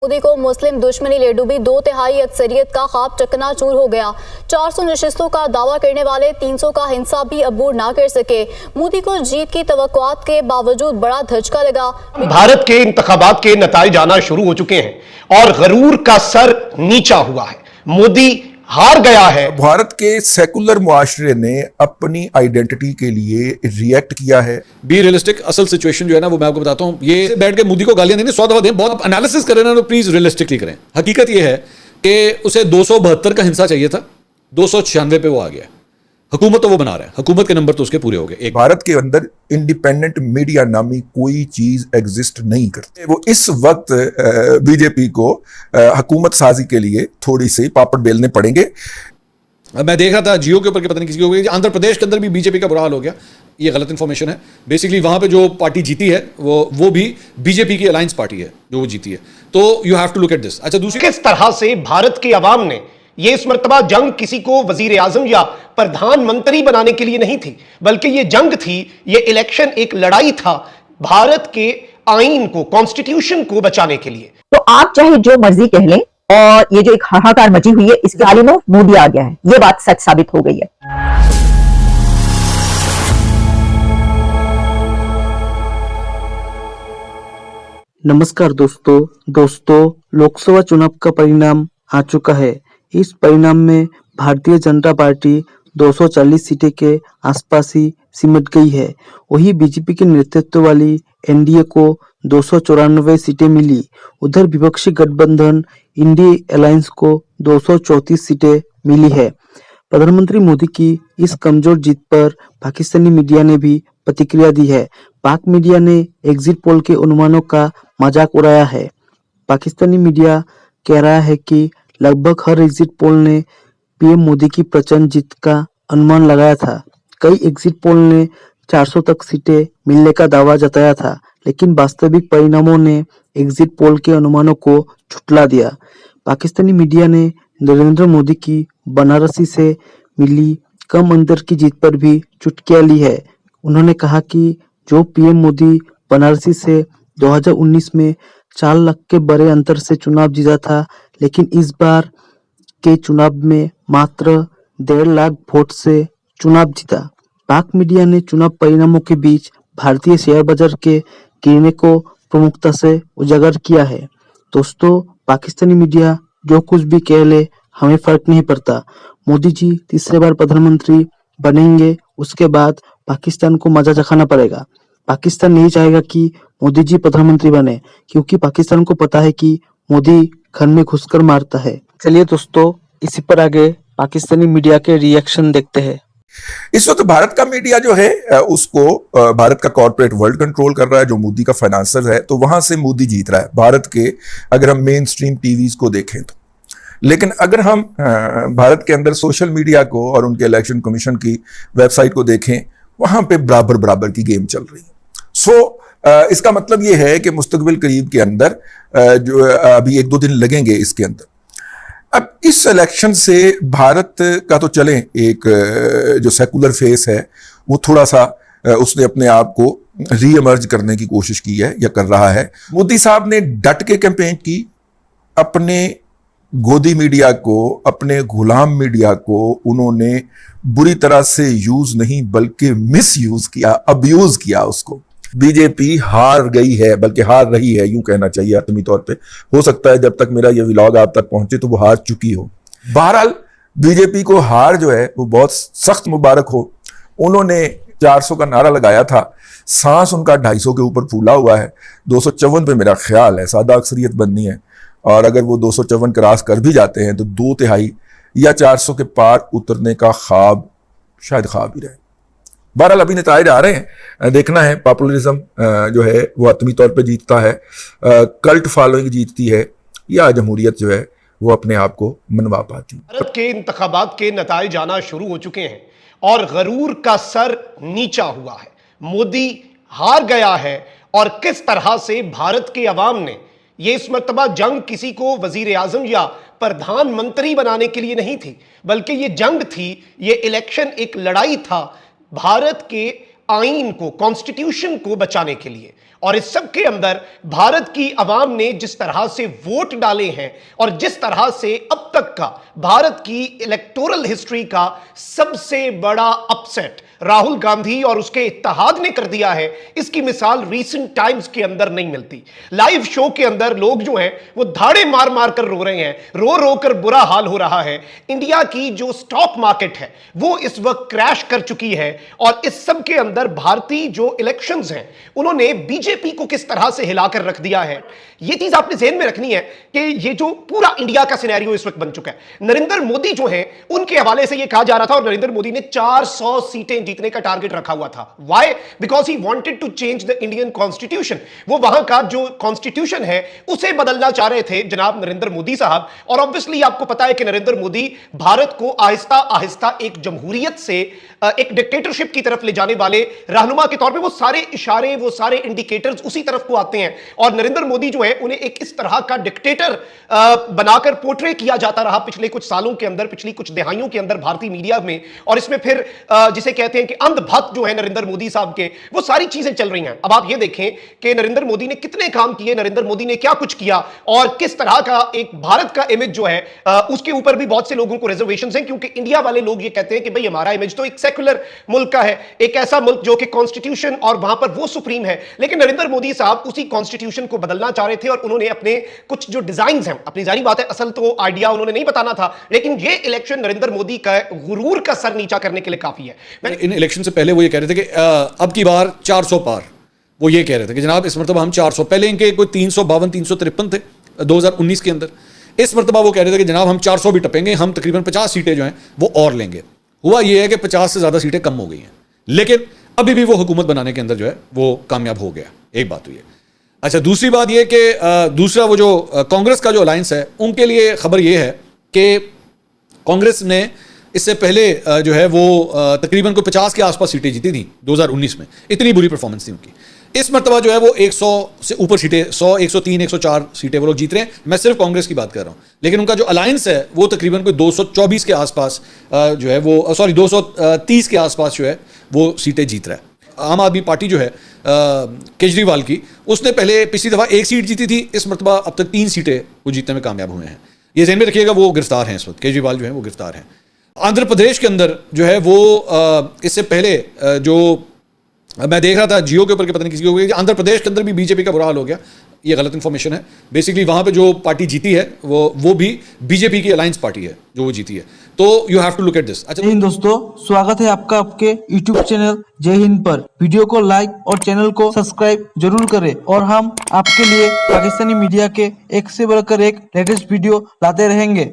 मोदी को मुस्लिम दुश्मनी ले डूबी 2/3 अक्सरियत का ख्वाब चकनाचूर हो गया। 400 नशिस्तों का दावा करने वाले 300 का हिंसा भी अबूर ना कर सके। मोदी को जीत की तवक्कुआत के बावजूद बड़ा धचका लगा। भारत के इंतखाबात के नताइज आना शुरू हो चुके हैं और गरूर का सर नीचा हुआ है। मोदी हार गया है। भारत के सेकुलर मुआशरे ने अपनी आइडेंटिटी के लिए रिएक्ट किया है। Be realistic. असल सिचुएशन जो है ना वो मैं आपको बताता हूं। ये बैठ के मोदी को गालियां देने 100 दफा दें, बहुत एनालिसिस करें ना, तो प्लीज रियलिस्टिकली करें। हकीकत ये है कि उसे 272 का हिंसा चाहिए था, 296 पे वो आ गया। हुकूमत तो वो बना रहा है, हुकूमत के नंबर तो उसके पूरे हो गए। भारत के अंदर इंडिपेंडेंट मीडिया नामी कोई चीज एग्जिस्ट नहीं करती। वो इस वक्त बीजेपी को हुकूमत साजी के लिए थोड़ी सी पापड़ बेलने पड़ेंगे। मैं देख रहा था जियो के ऊपर, पता नहीं किसी को, आंध्र प्रदेश के अंदर भी बीजेपी का बुरा हाल हो गया। ये गलत इंफॉर्मेशन है। बेसिकली वहां पे जो पार्टी जीती है वो भी बीजेपी की अलायंस पार्टी है जो वो जीती है। तो you have to look at this. अच्छा, दूसरी किस तरह से भारत की आवाम ने ये इस मर्तबा जंग किसी को वजीर आजम या प्रधानमंत्री बनाने के लिए नहीं थी, बल्कि ये जंग थी, ये इलेक्शन एक लड़ाई था भारत के आईन को, कॉन्स्टिट्यूशन को बचाने के लिए। तो आप चाहे जो मर्जी कह लें, और ये जो एक हाहाकार मची हुई है इसके हाल में मोदी आ गया है, ये बात सच साबित हो गई है। नमस्कार दोस्तों, लोकसभा चुनाव का परिणाम आ चुका है। इस परिणाम में भारतीय जनता पार्टी 240 सीटें के आसपास ही सिमट गई है। वही बीजेपी के नेतृत्व वाली एनडीए को 294 सीटें मिली। उधर विपक्षी गठबंधन इंडिया अलायंस को 234 सीटें मिली है। प्रधानमंत्री मोदी की इस कमजोर जीत पर पाकिस्तानी मीडिया ने भी प्रतिक्रिया दी है। पाक मीडिया ने एग्जिट पोल के अनुमानों का मजाक उड़ाया है। पाकिस्तानी मीडिया कह रहा है कि लगभग हर एग्जिट पोल ने पीएम मोदी की प्रचंड जीत का अनुमान लगाया था। कई एग्जिट पोल ने 400 तक सीटें मिलने का दावा जताया था, लेकिन वास्तविक परिणामों ने एग्जिट पोल के अनुमानों को झुठला दिया। पाकिस्तानी मीडिया ने नरेंद्र मोदी की बनारसी से मिली कम अंतर की जीत पर भी चुटकियां ली है। उन्होंने कहा कि जो पीएम मोदी बनारसी से 2019 में 4 लाख के बड़े अंतर से चुनाव जीता था, लेकिन इस बार के चुनाव में मात्र 1.5 लाख वोट से चुनाव जीता। पाक मीडिया ने चुनाव परिणामों के बीच भारतीय शेयर बाजार के गिरने को प्रमुखता से उजागर किया है। दोस्तों, पाकिस्तानी मीडिया जो कुछ भी कह ले, हमें फर्क नहीं पड़ता। मोदी जी तीसरी बार प्रधानमंत्री बनेंगे, उसके बाद पाकिस्तान को मजा चखाना पड़ेगा। पाकिस्तान नहीं चाहेगा कि मोदी जी प्रधानमंत्री बने, क्योंकि पाकिस्तान को पता है कि मोदी घर में घुसकर मारता है। चलिए दोस्तों, इसी पर आगे पाकिस्तानी मीडिया के रिएक्शन देखते हैं। इस वक्त भारत का मीडिया जो है उसको भारत का कॉर्पोरेट वर्ल्ड कंट्रोल कर रहा है, जो मोदी का फाइनेंसर है, तो वहां से मोदी जीत रहा है भारत के, अगर हम मेन स्ट्रीम टीवीज को देखें तो। लेकिन अगर हम भारत के अंदर सोशल मीडिया को और उनके इलेक्शन कमीशन की वेबसाइट को देखें, वहां पे बराबर बराबर की गेम चल रही है। इसका मतलब यह है कि मुस्तकबिल करीब के अंदर जो अभी 1-2 दिन लगेंगे इसके अंदर। अब इस इलेक्शन से भारत का तो चले एक जो सेकुलर फेस है वो थोड़ा सा उसने अपने आप को रीइमर्ज करने की कोशिश की है या कर रहा है। मोदी साहब ने डट के कैंपेन की, अपने गोदी मीडिया को, अपने गुलाम मीडिया को उन्होंने बुरी तरह से यूज नहीं बल्कि मिस यूज किया, अब्यूज किया उसको। बीजेपी हार गई है, बल्कि हार रही है यूं कहना चाहिए आतमी तौर पे। हो सकता है जब तक मेरा ये व्लॉग आप तक पहुंचे तो वो हार चुकी हो। बहरहाल बीजेपी को हार जो है वो बहुत सख्त मुबारक हो। उन्होंने 400 का नारा लगाया था, सांस उनका 250 के ऊपर फूला हुआ है। 254 पे मेरा ख्याल है सादा अक्सरियत बननी है, और अगर वो 254 क्रॉस कर भी जाते हैं तो 2/3 या 400 के पार उतरने का ख्वाब शायद ख्वाब ही रहे। बहरहाल अभी नताइज आ रहे हैं, देखना है पॉपुलरिज्म जो है वो आतमी तौर पे जीतता है, कल्ट फॉलोइंग जीतती है, या जमहूरियत जो है वो अपने आप को मनवा पाती है। भारत के इंतखाबात के नताइज आना शुरू हो चुके हैं और गरूर का सर नीचा हुआ है। मोदी हार गया है और किस तरह से भारत के अवाम ने ये इस मर्तबा जंग किसी को वजीर आजम या प्रधानमंत्री बनाने के लिए नहीं थी, बल्कि ये जंग थी, ये इलेक्शन एक लड़ाई था भारत के आईन को, कॉन्स्टिट्यूशन को बचाने के लिए। और इस सब के अंदर भारत की आवाम ने जिस तरह से वोट डाले हैं और जिस तरह से अब तक का भारत की इलेक्टोरल हिस्ट्री का सबसे बड़ा अपसेट राहुल गांधी और उसके इत्तेहाद ने कर दिया है, इसकी मिसाल रीसेंट टाइम्स के अंदर नहीं मिलती। लाइव शो के अंदर लोग जो हैं वो धाड़े मार मार कर रो रहे हैं, रो रो कर बुरा हाल हो रहा है। इंडिया की जो स्टॉक मार्केट है वो इस वक्त क्रैश कर चुकी है और इस सब के अंदर भारतीय जो इलेक्शंस हैं उन्होंने बीजेपी को किस तरह से हिलाकर रख दिया है, ये चीज आपने ज़हन में रखनी है कि ये जो पूरा इंडिया का सिनेरियो इस वक्त बन चुका है। नरेंद्र मोदी जो है उनके हवाले से ये कहा जा रहा था और नरेंद्र मोदी ने 400 सीटें जीतने का टारगेट रखा हुआ था। Why? Because he wanted to change the Indian constitution. वो वहां का जो कॉन्स्टिट्यूशन है उसे बदलना चाह रहे थे जनाब नरेंद्र मोदी साहब। और ऑब्वियसली आपको पता है कि नरेंद्र मोदी भारत को आहिस्ता आहिस्ता एक जमहूरियत से एक डिक्टेटरशिप की तरफ ले जाने वाले रहनुमा के तौर पे वो सारे इशारे, वो सारे इंडिकेटर्स उसी तरफ को आते हैं। और नरेंद्र मोदी जो है उन्हें एक इस तरह का डिक्टेटर बनाकर पोर्ट्रे किया जाता रहा पिछले कुछ सालों के अंदर, पिछली कुछ दहाइयों के अंदर भारतीय मीडिया में। और इसमें फिर जिसे कहते हैं कि अंधभक्त जो है नरेंद्र मोदी साहब के, वो सारी चीजें चल रही हैं। अब आप ये देखें कि नरेंद्र मोदी ने कितने काम किए, नरेंद्र मोदी ने क्या कुछ किया और किस तरह का एक भारत का इमेज जो है उसके ऊपर भी बहुत से लोगों को रिजर्वेशंस हैं, क्योंकि इंडिया वाले लोग ये कहते हैं कि भाई हमारा इमेज तो एक सेक्युलर मुल्क का है, एक ऐसा मुल्क जो कि कॉन्स्टिट्यूशन और वहां पर वो सुप्रीम है। लेकिन नरेंद्र मोदी साहब उसी कॉन्स्टिट्यूशन को बदलना चाह रहे थे और उन्होंने अपने कुछ जो डिजाइन्स हैं, अपनी जारी बात है असल तो आइडिया उन्होंने नहीं बताना था, लेकिन ये इलेक्शन नरेंद्र मोदी का गुरूर का सर नीचा करने के लिए काफी है। इन इलेक्शन से पहले वो ये कह रहे थे कि अब की बार 400 पार। वो ये कह रहे थे कि जनाब इस मरतबा हम 400, पहले इनके कोई 352 353 थे 2019 के अंदर। इस मरतबा वो कह रहे थे कि जनाब हम 400 भी टपेंगे, हम तकरीबन 50 सीटें जो हैं वो और लेंगे। हुआ ये है कि 50 से ज़्यादा सीटें कम हो गई हैं, लेकिन अभी भी वो हुकूमत बनाने के अंदर जो है वो कामयाब हो गया। एक बात तो ये। अच्छा, दूसरी बात ये कि दूसरा वो जो कांग्रेस का जो अलायंस है उनके लिए खबर ये है कि कांग्रेस ने इससे पहले जो है वो तकरीबन को 50 के आसपास सीटें जीती थी 2019 में। इतनी बुरी परफॉर्मेंस थी उनकी। इस मरतबा जो है वो 100 से ऊपर सीटें, 100, 103, 104 सीटें वो लोग जीत रहे हैं। मैं सिर्फ कांग्रेस की बात कर रहा हूँ, लेकिन उनका जो अलायंस है वो तकरीबन कोई 224 के आसपास जो है वो 230 के आसपास जो है वो सीटें जीत रहा है। आम आदमी पार्टी जो है केजरीवाल की, उसने पहले पिछली दफ़ा 1 सीट जीती थी, इस मरतबा अब तक 3 सीटें वो जीतने में कामयाब हुए हैं। ये ज़हन में रखिएगा, वो गिरफ्तार हैं इस वक्त, केजरीवाल जो है वो गिरफ्तार हैं। आंध्र प्रदेश के अंदर जो है वो इससे पहले जो मैं देख रहा था जियो के ऊपर के पता नहीं किसी को, आंध्र प्रदेश के अंदर भी बीजेपी का बुरा हाल हो गया। ये गलत इंफॉर्मेशन है। बेसिकली वहां पे जो पार्टी जीती है वो भी बीजेपी की अलायंस पार्टी है जो वो जीती है। तो you have to look at this. अच्छा, जय हिंद दोस्तों, स्वागत है आपका आपके YouTube चैनल जय हिंद पर। वीडियो को लाइक और चैनल को सब्सक्राइब जरूर करें और हम आपके लिए पाकिस्तानी मीडिया के एक से बढ़कर एक लेटेस्ट वीडियो लाते रहेंगे।